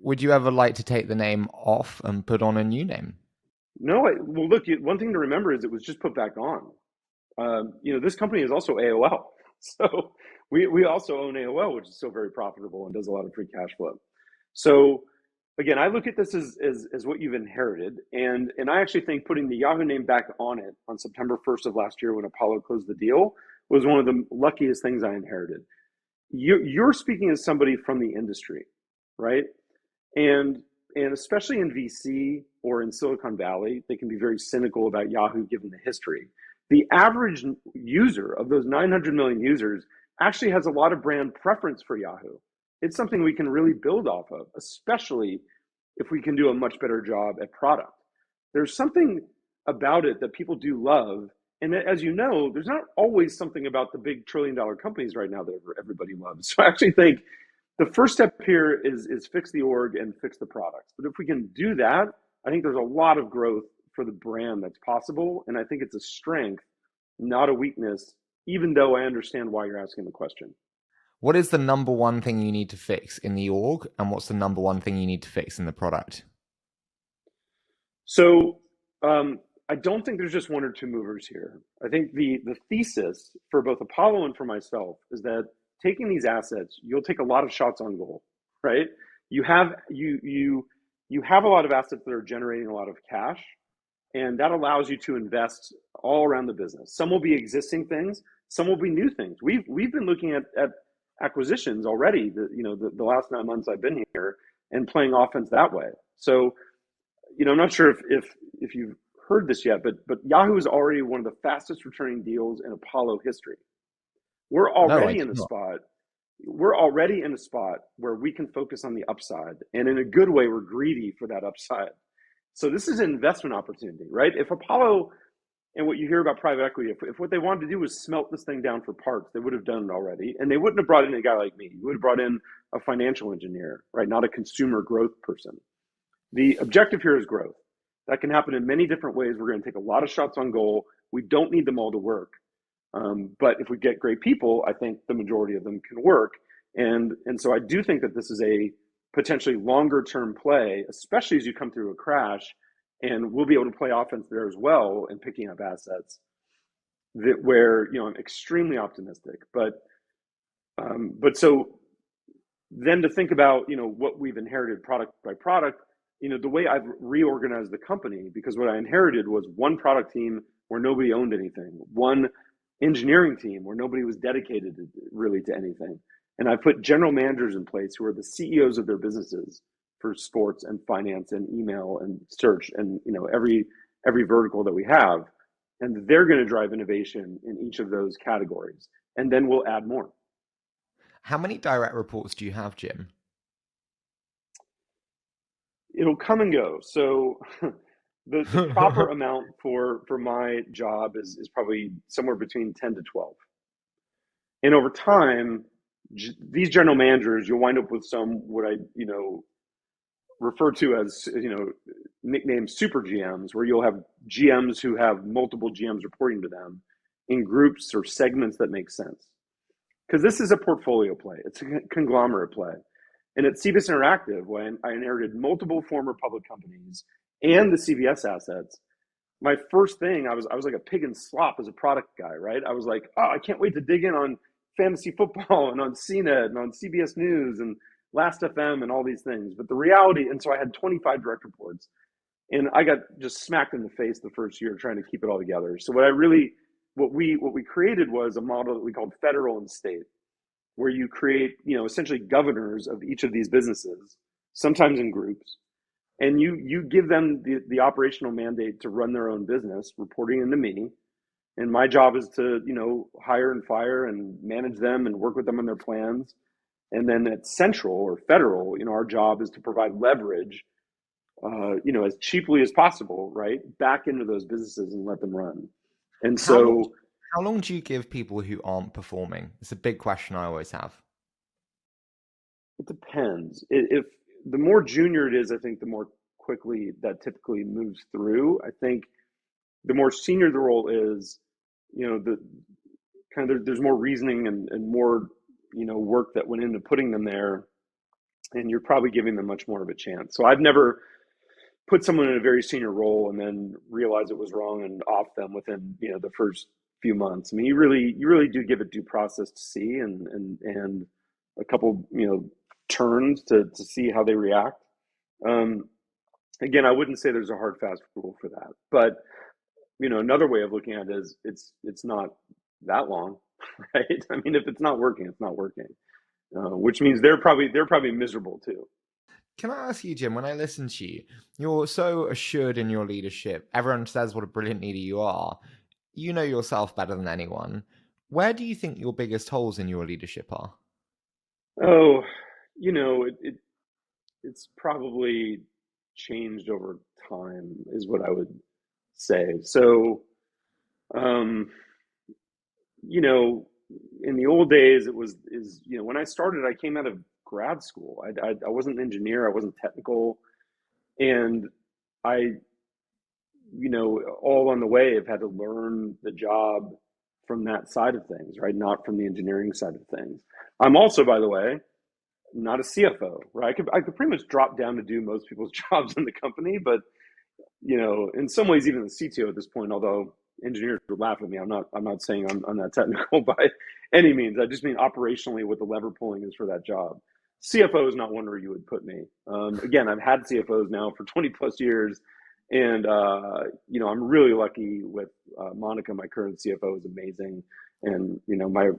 Would you ever like to take the name off and put on a new name? No, well, look, one thing to remember is it was just put back on. This company is also AOL. So we also own AOL, which is still very profitable and does a lot of free cash flow. So again, I look at this as what you've inherited. And I actually think putting the Yahoo name back on it on September 1st of last year when Apollo closed the deal was one of the luckiest things I inherited. You're speaking as somebody from the industry, right? And especially in VC or in Silicon Valley, they can be very cynical about Yahoo given the history. The average user of those 900 million users actually has a lot of brand preference for Yahoo. It's something we can really build off of, especially if we can do a much better job at product. There's something about it that people do love. And as you know, there's not always something about the big trillion-dollar companies right now that everybody loves. So I actually think the first step here is fix the org and fix the products. But if we can do that, I think there's a lot of growth for the brand that's possible. And I think it's a strength, not a weakness, even though I understand why you're asking the question. What is the number one thing you need to fix in the org? And what's the number one thing you need to fix in the product? So I don't think there's just one or two movers here. I think the thesis for both Apollo and for myself is that taking these assets, you'll take a lot of shots on goal, right? You have a lot of assets that are generating a lot of cash, and that allows you to invest all around the business. Some will be existing things, some will be new things. We've been looking at acquisitions already. The last 9 months I've been here and playing offense that way. So, I'm not sure if you've heard this yet, but Yahoo is already one of the fastest returning deals in Apollo history. We're already in a spot where we can focus on the upside, and in a good way, we're greedy for that upside. So this is an investment opportunity, right? If Apollo and what you hear about private equity, if what they wanted to do was smelt this thing down for parts, they would have done it already, and they wouldn't have brought in a guy like me. You would have brought in a financial engineer, right? Not a consumer growth person. The objective here is growth. That can happen in many different ways. We're going to take a lot of shots on goal. We don't need them all to work. But if we get great people, I think the majority of them can work. And so I do think that this is a potentially longer term play, especially as you come through a crash, and we'll be able to play offense there as well and picking up assets where I'm extremely optimistic. But so then to think about what we've inherited product by product, the way I've reorganized the company, because what I inherited was one product team where nobody owned anything, one engineering team where nobody was dedicated really to anything. And I put general managers in place who are the CEOs of their businesses for sports and finance and email and search and every vertical that we have. And they're going to drive innovation in each of those categories. And then we'll add more. How many direct reports do you have, Jim? It'll come and go. So the proper amount for my job is probably somewhere between 10 to 12. And over time, these general managers, you'll wind up with some what I refer to as nicknamed super GMs, where you'll have GMs who have multiple GMs reporting to them in groups or segments that make sense. Because this is a portfolio play. It's a conglomerate play. And at CBS Interactive, when I inherited multiple former public companies and the CBS assets, my first thing, I was like a pig in slop as a product guy, right? I was like, I can't wait to dig in on fantasy football and on CNET and on CBS News and Last FM and all these things. But the reality, and so I had 25 direct reports, and I got just smacked in the face the first year trying to keep it all together. So what we created was a model that we called federal and state, where you create, essentially governors of each of these businesses, sometimes in groups, and you give them the operational mandate to run their own business, reporting into me. And my job is to, hire and fire and manage them and work with them on their plans. And then at central or federal, our job is to provide leverage, as cheaply as possible, right, back into those businesses and let them run. And so, how long do you give people who aren't performing? It's a big question I always have. It depends. If the more junior it is, I think the more quickly that typically moves through. I think the more senior the role is, the kind of there's more reasoning and more, work that went into putting them there, and you're probably giving them much more of a chance. So I've never put someone in a very senior role and then realize it was wrong and off them within, the first few months. I mean, you really do give it due process to see and a couple, turns to see how they react. Again, I wouldn't say there's a hard fast rule for that, but another way of looking at it is it's not that long, right? I mean, if it's not working, it's not working, which means they're probably miserable too. Can I ask you, Jim, when I listen to you, you're so assured in your leadership. Everyone says what a brilliant leader you are. You know yourself better than anyone. Where do you think your biggest holes in your leadership are? Oh, it's probably changed over time is what I would say. So, in the old days, when I started, I came out of grad school. I wasn't an engineer. I wasn't technical. And I, all on the way, have had to learn the job from that side of things, right? Not from the engineering side of things. I'm also, by the way, not a CFO, right? I could pretty much drop down to do most people's jobs in the company, but in some ways, even the CTO at this point, although engineers would laugh at me, I'm not saying I'm that technical by any means. I just mean operationally what the lever pulling is for that job. CFO is not one where you would put me. Again, I've had CFOs now for 20 plus years, and I'm really lucky with Monica. My current CFO is amazing, and my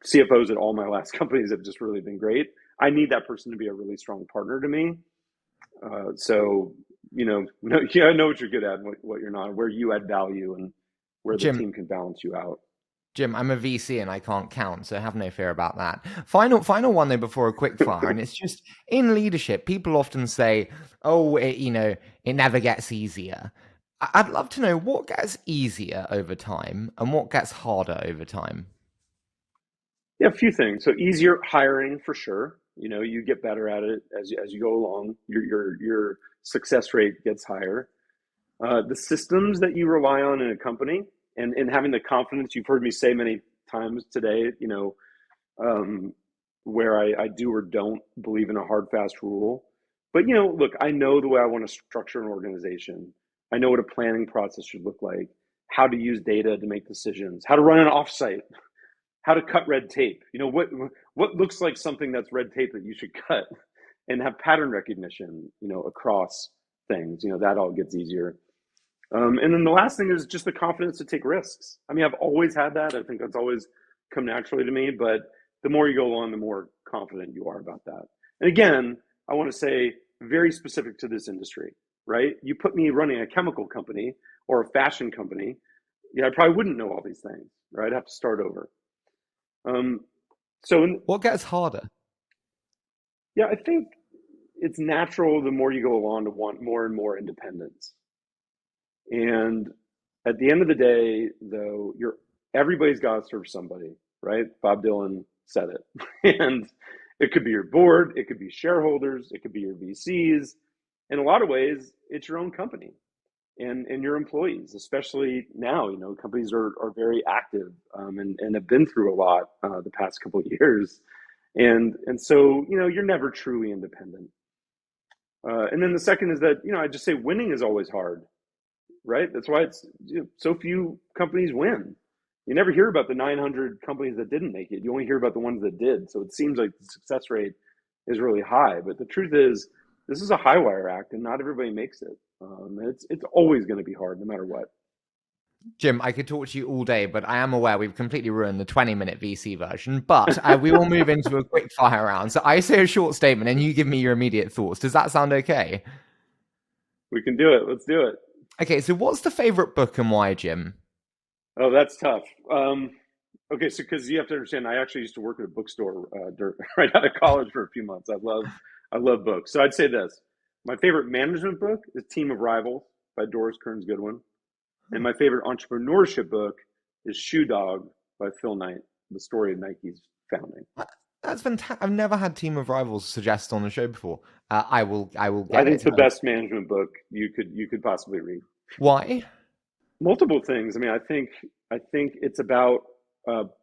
CFOs at all my last companies have just really been great. I need that person to be a really strong partner to me. So, I know what you're good at and what you're not, where you add value and where the team can balance you out. Jim, I'm a VC and I can't count, so have no fear about that. Final one though before a quick fire, and it's just in leadership, people often say, "Oh, it never gets easier." I'd love to know what gets easier over time and what gets harder over time. Yeah, a few things. So easier hiring for sure. You get better at it as you go along. Your success rate gets higher. The systems that you rely on in a company and having the confidence, you've heard me say many times today, where I do or don't believe in a hard, fast rule. But, look, I know the way I want to structure an organization. I know what a planning process should look like, how to use data to make decisions, how to run an offsite, how to cut red tape. What looks like something that's red tape that you should cut, and have pattern recognition, across things. That all gets easier. And then the last thing is just the confidence to take risks. I mean, I've always had that. I think that's always come naturally to me, but the more you go along, the more confident you are about that. And again, I want to say very specific to this industry, right? You put me running a chemical company or a fashion company, I probably wouldn't know all these things, right? I'd have to start over. What gets harder? Yeah, I think it's natural the more you go along to want more and more independence. And at the end of the day, though, everybody's got to serve somebody, right? Bob Dylan said it. And it could be your board, it could be shareholders, it could be your VCs. In a lot of ways, it's your own company and your employees, especially now. Companies are very active and have been through a lot the past couple of years. And so, you're never truly independent. And then the second is that, I just say winning is always hard. Right? That's why it's so few companies win. You never hear about the 900 companies that didn't make it. You only hear about the ones that did. So it seems like the success rate is really high. But the truth is, this is a high wire act, and not everybody makes it. It's always going to be hard, no matter what. Jim, I could talk to you all day, but I am aware we've completely ruined the 20-minute VC version. But we will move into a quick fire round. So I say a short statement and you give me your immediate thoughts. Does that sound okay? We can do it. Let's do it. Okay, so what's the favorite book and why, Jim? Oh, that's tough. Okay, so because you have to understand, I actually used to work at a bookstore right out of college for a few months. I love books. So I'd say this: my favorite management book is Team of Rivals by Doris Kearns Goodwin, and my favorite entrepreneurship book is Shoe Dog by Phil Knight, the story of Nike's founding. That's fantastic. I've never had Team of Rivals suggest on the show before. I will get it. I think it's the best management book you could possibly read. Why? Multiple things. I mean, I think it's about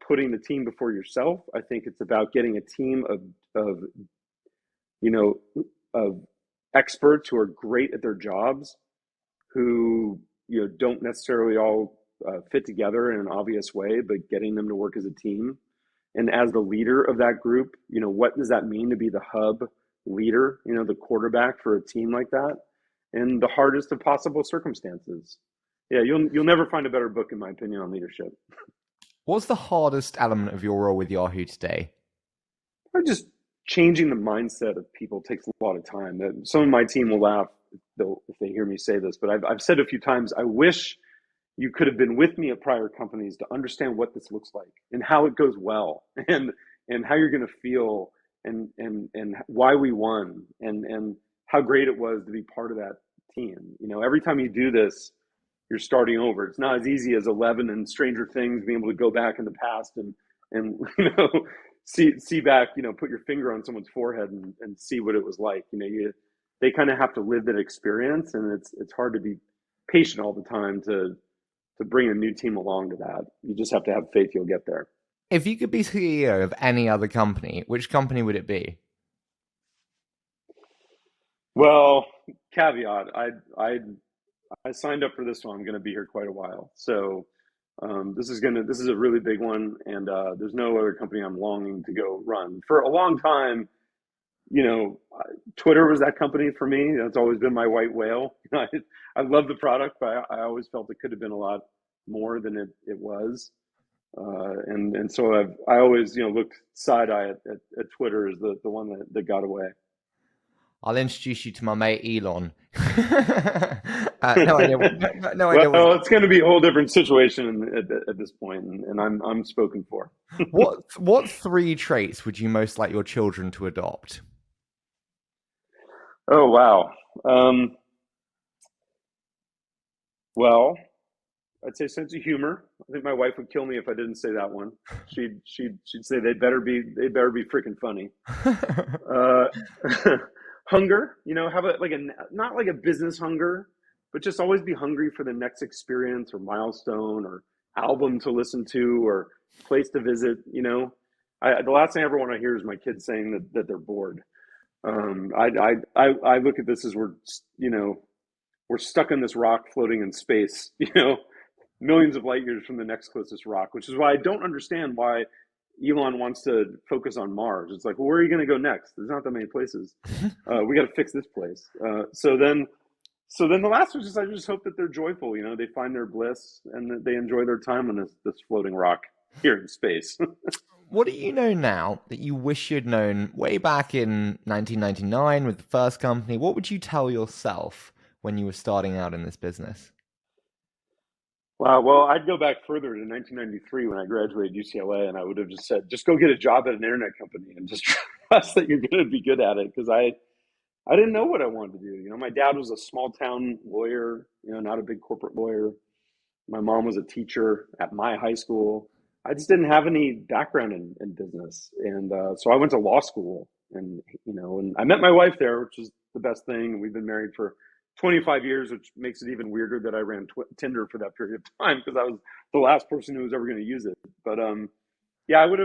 putting the team before yourself. I think it's about getting a team of of experts who are great at their jobs, who don't necessarily all fit together in an obvious way, but getting them to work as a team. And as the leader of that group, what does that mean to be the hub leader, the quarterback for a team like that, in the hardest of possible circumstances? Yeah, you'll never find a better book, in my opinion, on leadership. What's the hardest element of your role with Yahoo today? Just changing the mindset of people takes a lot of time. Some of my team will laugh if they hear me say this, but I've said a few times, I wish you could have been with me at prior companies to understand what this looks like and how it goes well and how you're going to feel and why we won and how great it was to be part of that team. Every time you do this, you're starting over. It's not as easy as 11 and Stranger Things, being able to go back in the past and see back, put your finger on someone's forehead and see what it was like. They kind of have to live that experience, and it's hard to be patient all the time to bring a new team along to that. You just have to have faith you'll get there. If you could be CEO of any other company, which company would it be? Well, caveat, I signed up for this one. I'm going to be here quite a while. So this is a really big one. And there's no other company I'm longing to go run. For a long time, Twitter was that company for me. That's always been my white whale. I love the product, but I always felt it could have been a lot more than it was. And so I always, looked side eye at Twitter as the one that got away. I'll introduce you to my mate Elon. No idea. Well, it's going to be a whole different situation at this point, and I'm spoken for. What 3 traits would you most like your children to adopt? Oh wow. Well, I'd say sense of humor. I think my wife would kill me if I didn't say that one. She'd say they better be freaking funny. Hunger, have not like a business hunger, but just always be hungry for the next experience or milestone or album to listen to or place to visit. The last thing I ever want to hear is my kids saying that they're bored. I look at this as we're stuck in this rock floating in space, millions of light years from the next closest rock, which is why I don't understand why Elon wants to focus on Mars. It's like, well, where are you going to go next? There's not that many places. We got to fix this place. So then the last was I just hope that they're joyful. They find their bliss and that they enjoy their time on this floating rock here in space. What do you know now that you wish you'd known way back in 1999 with the first company? What would you tell yourself when you were starting out in this business? Wow. Well, I'd go back further to 1993 when I graduated UCLA, and I would have just said, just go get a job at an internet company and just trust that you're going to be good at it. Because I didn't know what I wanted to do. My dad was a small town lawyer, not a big corporate lawyer. My mom was a teacher at my high school. I just didn't have any background in business. And so I went to law school and I met my wife there, which is the best thing. We've been married for 25 years, which makes it even weirder that I ran Tinder for that period of time because I was the last person who was ever going to use it. But yeah, I would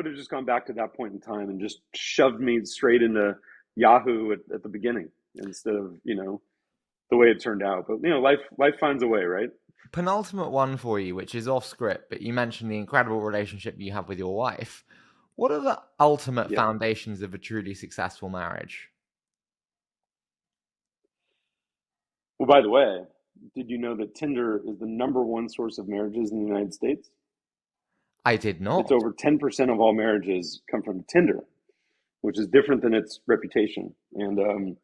have just gone back to that point in time and just shoved me straight into Yahoo at the beginning instead of the way it turned out. But life finds a way, right? Penultimate one for you, which is off script, but you mentioned the incredible relationship you have with your wife. What are the ultimate foundations of a truly successful marriage? Well, by the way, did you know that Tinder is the #1 source of marriages in the United States? I did It's not. over 10% of all marriages come from Tinder, which is different than its reputation. And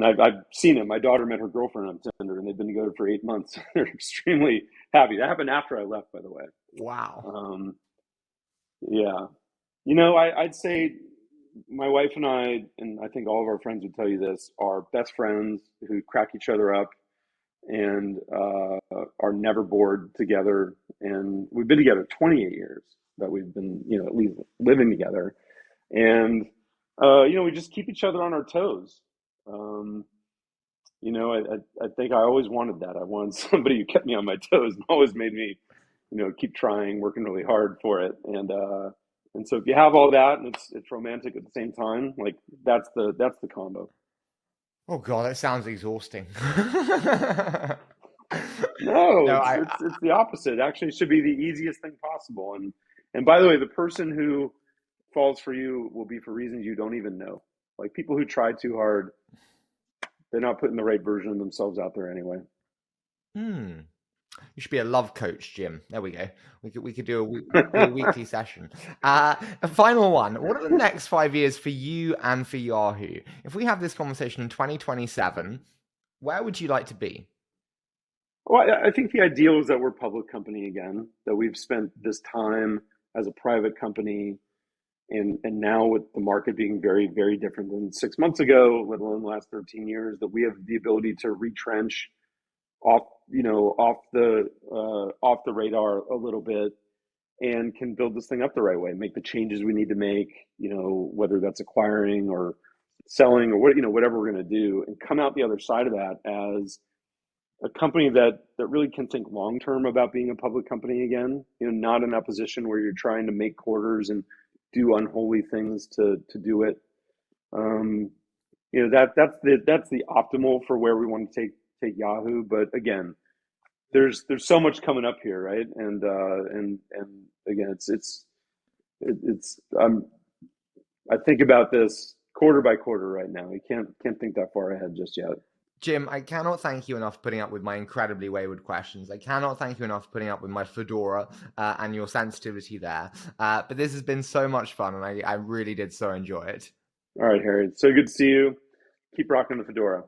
I've seen it. My daughter met her girlfriend on Tinder, and they've been together for 8 months. They're extremely happy. That happened after I left, by the way. Wow. Yeah. I'd say my wife and I think all of our friends would tell you this, are best friends who crack each other up and are never bored together. And we've been together 28 years that we've been, at least living together. And, we just keep each other on our toes. I think I always wanted that. I wanted somebody who kept me on my toes and always made me, keep trying, working really hard for it. And so if you have all that and it's romantic at the same time, like that's the combo. Oh God, that sounds exhausting. No, No, it's the opposite. Actually, it should be the easiest thing possible. And by the way, the person who falls for you will be for reasons you don't even know. Like people who try too hard, they're not putting the right version of themselves out there anyway. You should be a love coach, Jim. There we go. We could do a weekly session. A final one. What are the next 5 years for you and for Yahoo? If we have this conversation in 2027, where would you like to be? Well, I think the ideal is that we're a public company again, that we've spent this time as a private company, and now with the market being very, very different than 6 months ago, let alone the last 13 years, that we have the ability to retrench off the radar a little bit and can build this thing up the right way, make the changes we need to make, whether that's acquiring or selling or whatever we're going to do, and come out the other side of that as a company that really can think long term about being a public company again, not in that position where you're trying to make quarters and do unholy things to do it. That's the optimal for where we want to take Yahoo. But again, there's so much coming up here, right? And again, I think about this quarter by quarter right now. You can't think that far ahead just yet. Jim, I cannot thank you enough for putting up with my incredibly wayward questions. I cannot thank you enough for putting up with my fedora and your sensitivity there. But this has been so much fun, and I really did so enjoy it. All right, Harry. It's so good to see you. Keep rocking the fedora.